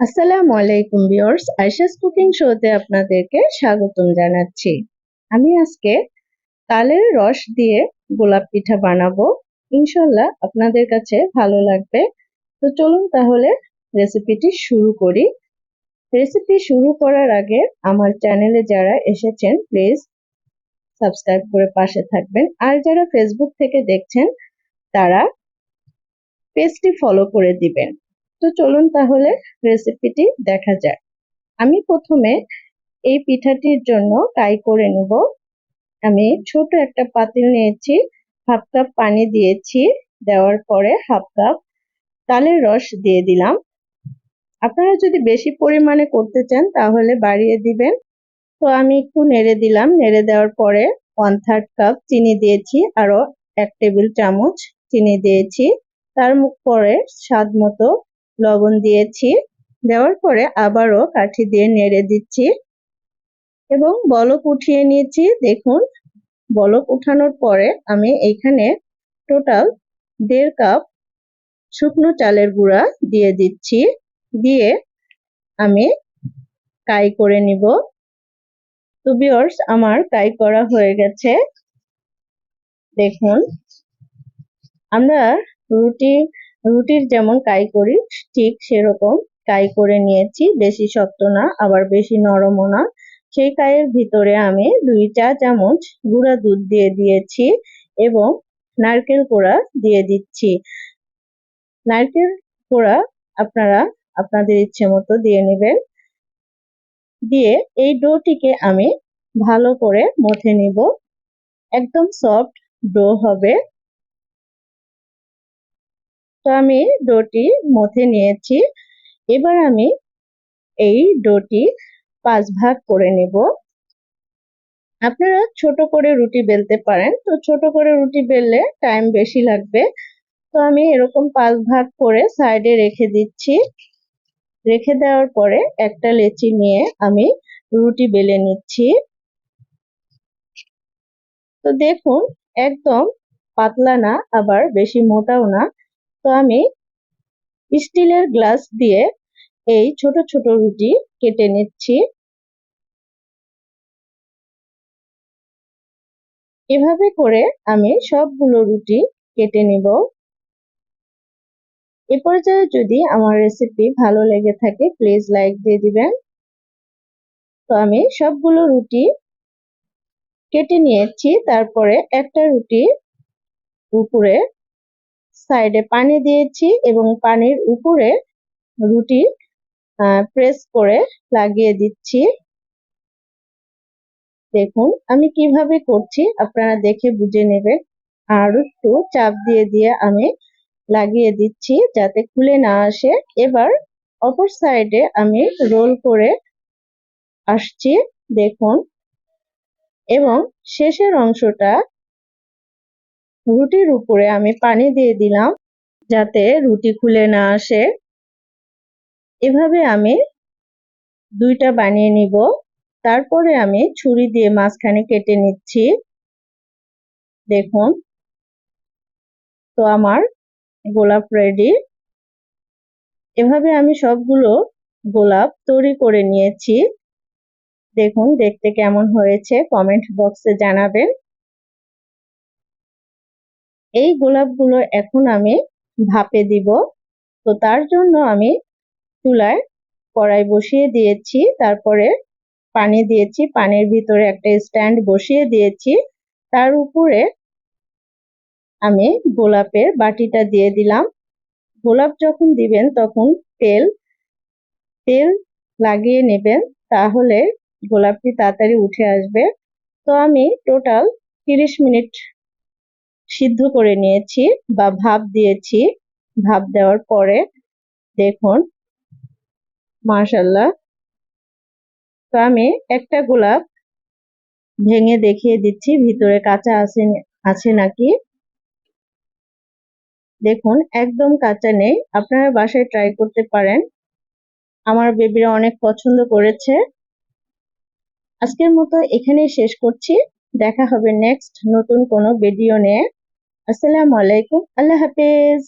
আসসালামু আলাইকুম viewers, Ayesha's cooking শোতে আপনাদেরকে স্বাগতম জানাচ্ছি। আমি আজকে তালের রস দিয়ে গোলাপ পিঠা বানাবো। ইনশাল্লাহ আপনাদের কাছে ভালো লাগবে। তো চলুন তাহলে রেসিপিটি শুরু করি। রেসিপি শুরু করার আগে আমার চ্যানেলে যারা এসেছেন প্লিজ সাবস্ক্রাইব করে পাশে থাকবেন, আর যারা ফেসবুক থেকে দেখছেন তারা পেজটি ফলো করে দিবেন। তো চলুন তাহলে রেসিপিটি দেখা যাক। আমি প্রথমে এই পিঠাটির জন্য কাই করে নিব। আমি ছোট একটা পাতিল নিয়েছি, হাফ কাপ পানি দিয়েছি, দেওয়ার পরে হাফ কাপ তালের রস দিয়ে দিলাম। আপনারা যদি বেশি পরিমাণে করতে চান তাহলে বাড়িয়ে দিবেন। তো আমি একটু নেড়ে দিলাম, নেড়ে দেওয়ার পরে 1/3 কাপ চিনি দিয়েছি, আরো 1 টেবিল চামচ চিনি দিয়েছি। তার পরে স্বাদ মতো লবণ দিয়েছি, দেওয়ার পরে আবারও কাঠি দিয়ে নেড়ে দিচ্ছি এবং বলক উঠিয়ে নিয়েছি। দেখুন, বলক উঠানোর পরে আমি এখানে টোটাল 1.5 কাপ শুকনো চালের গুঁড়া দিয়ে দিচ্ছি। দিয়ে আমি কাই করে নিব। তো ভিউয়ার্স, আমার কাই করা হয়ে গেছে। দেখুন, আমরা রুটির যেমন কাই করি ঠিক সেরকম কাই করে নিয়েছি। বেশি শক্ত না, আবার বেশি নরমও না। সেই কাইয়ের ভিতরে আমি 2 চা চামচ গুঁড়া দুধ দিয়ে দিয়েছি এবং নারকেল কোড়া দিয়ে দিচ্ছি। নারকেল কোড়া আপনারা আপনাদের ইচ্ছে মতো দিয়ে নেবেন। দিয়ে এই ডোটিকে আমি ভালো করে মথে নিব। একদম সফট ডো হবে। তো আমি ডোটি মথে নিয়েছি। এবার আমি এই ডোটি 5 ভাগ করে নেব। আপনারা ছোট করে রুটি বেলতে পারেন। তো ছোট করে রুটি বেললে টাইম বেশি লাগবে। তো আমি এরকম 5 ভাগ করে সাইডে রেখে দিচ্ছি। রেখে দেওয়ার পরে একটা লেচি নিয়ে আমি রুটি বেলে নিচ্ছি। তো দেখুন, একদম পাতলা না, আবার বেশি মোটাও না। তো আমি স্টিলের গ্লাস দিয়ে এই ছোট ছোট রুটি কেটে নিচ্ছি। এভাবে করে আমি সবগুলো রুটি কেটে নিব। এ পর্যায়ে যদি আমার রেসিপি ভালো লেগে থাকে প্লিজ লাইক দিয়ে দিবেন। তো আমি সবগুলো রুটি কেটে নিয়েছি। তারপরে একটা রুটি উপরে সাইডে পানি দিয়েছি এবং পানির উপরে রুটি প্রেস করে লাগিয়ে দিচ্ছি। দেখুন আমি কিভাবে করছি, আপনারা দেখে বুঝে নেবেন। আর একটু চাপ দিয়ে দিয়ে আমি লাগিয়ে দিচ্ছি যাতে খুলে না আসে। এবার অপর সাইডে আমি রোল করে আসছি, দেখুন। এবং শেষের অংশটা রুটির উপরে আমি পানি দিয়ে দিলাম যাতে রুটি খুলে না আসে। এভাবে আমি 2টা বানিয়ে নিব। তারপরে আমি ছুরি দিয়ে মাঝখানে কেটে নিচ্ছি। দেখুন, তো আমার গোলাপ রেডি। এভাবে আমি সবগুলো গোলাপ তৈরি করে নিয়েছি। দেখুন দেখতে কেমন হয়েছে কমেন্ট বক্সে জানাবেন। এই গোলাপগুলো এখন আমি ভাপে দিব। তো তার জন্য আমি চুলায় কড়াই বসিয়ে দিয়েছি, তারপরে পানি দিয়েছি, পানির ভিতরে একটা স্ট্যান্ড বসিয়ে দিয়েছি। তার উপরে আমি গোলাপের বাটিটা দিয়ে দিলাম। গোলাপ যখন দিবেন তখন তেল তেল লাগিয়ে নেবেন, তাহলে গোলাপটি তাড়াতাড়ি উঠে আসবে। তো আমি টোটাল 30 মিনিট সিদ্ধ করে নিয়েছি বা ভাপ দিয়েছি। ভাপ দেওয়ার পরে দেখুন, মাশাআল্লাহ। তো আমি একটা গোলাপ ভেঙে দেখিয়ে দিচ্ছি ভিতরে কাঁচা আছে নাকি। দেখুন একদম কাঁচা নেই। আপনারা বাসায় ট্রাই করতে পারেন। আমার বেবিরা অনেক পছন্দ করেছে। আজকের মতো এখানেই শেষ করছি। দেখা হবে নেক্সট নতুন কোনো ভিডিও নিয়ে। আসসালামু আলাইকুম, আল্লাহ হাফেজ।